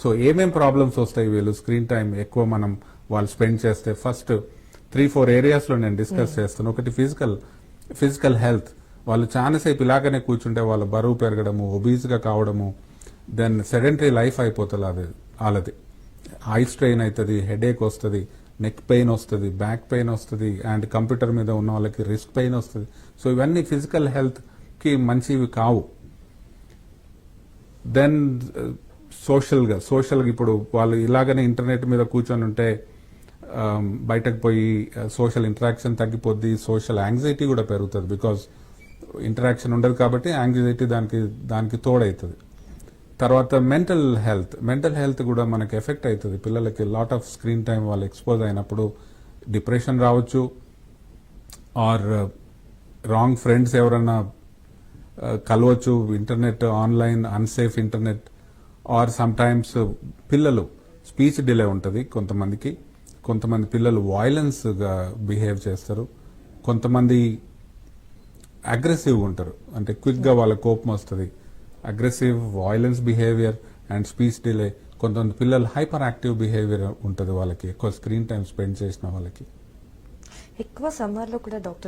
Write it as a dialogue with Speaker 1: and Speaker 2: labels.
Speaker 1: So ఏమేం problems వస్తాయి వీళ్ళు స్క్రీన్ టైం ఎక్కువ మనం వాళ్ళు స్పెండ్ చేస్తే? ఫస్ట్ 3-4 ఏరియాస్ లో నేను డిస్కస్ చేస్తాను. ఒకటి ఫిజికల్ హెల్త్. వాళ్ళు చాలాసేపు ఇలాగనే కూర్చుంటే వాళ్ళ బరువు పెరగడము, ఒబీస్ గా కావడము, దెన్ సెడెంటరీ లైఫ్ అయిపోతుంది వాళ్ళది. ఐ స్ట్రెయిన్ అవుతుంది, హెడేక్ వస్తుంది, నెక్ పెయిన్ వస్తుంది, బ్యాక్ పెయిన్ వస్తుంది, అండ్ కంప్యూటర్ మీద ఉన్న వాళ్ళకి రిస్క్ పెయిన్ వస్తుంది. సో ఇవన్నీ ఫిజికల్ హెల్త్ కి మంచివి కావు. దెన్ సోషల్గా ఇప్పుడు వాళ్ళు ఇలాగనే ఇంటర్నెట్ మీద కూర్చొని ఉంటే బయటకు పోయి సోషల్ ఇంటరాక్షన్ తగ్గిపోద్ది, సోషల్ యాంగ్జైటీ కూడా పెరుగుతుంది. బికాజ్ ఇంటరాక్షన్ ఉండదు కాబట్టి యాంగ్జైటీ దానికి తోడవుతుంది. తర్వాత మెంటల్ హెల్త్ కూడా మనకి ఎఫెక్ట్ అవుతుంది. పిల్లలకి లాట్ ఆఫ్ స్క్రీన్ టైం వాళ్ళు ఎక్స్పోజ్ అయినప్పుడు డిప్రెషన్ రావచ్చు, ఆర్ రాంగ్ ఫ్రెండ్స్ ఎవరన్నా కలవచ్చు, internet online unsafe internet, or sometimes పిల్లలు స్పీచ్ డిలే ఉంటుంది కొంతమంది పిల్లలు వైలెన్స్ గా బిహేవ్ చేస్తారు, కొంతమంది అగ్రెసివ్ ఉంటారు, అంటే క్విక్ గా వాళ్ళ కోపం వస్తుంది. Aggressive, violence behaviour and speech delay. కొంతమంది పిల్లలు హైపర్ యాక్టివ్ బిహేవియర్ ఉంటుంది వాళ్ళకి, ఎక్కువ స్క్రీన్ టైం స్పెండ్ చేసిన వాళ్ళకి.
Speaker 2: ఎక్కువ సమ్మర్ లో కూడా డాక్టర్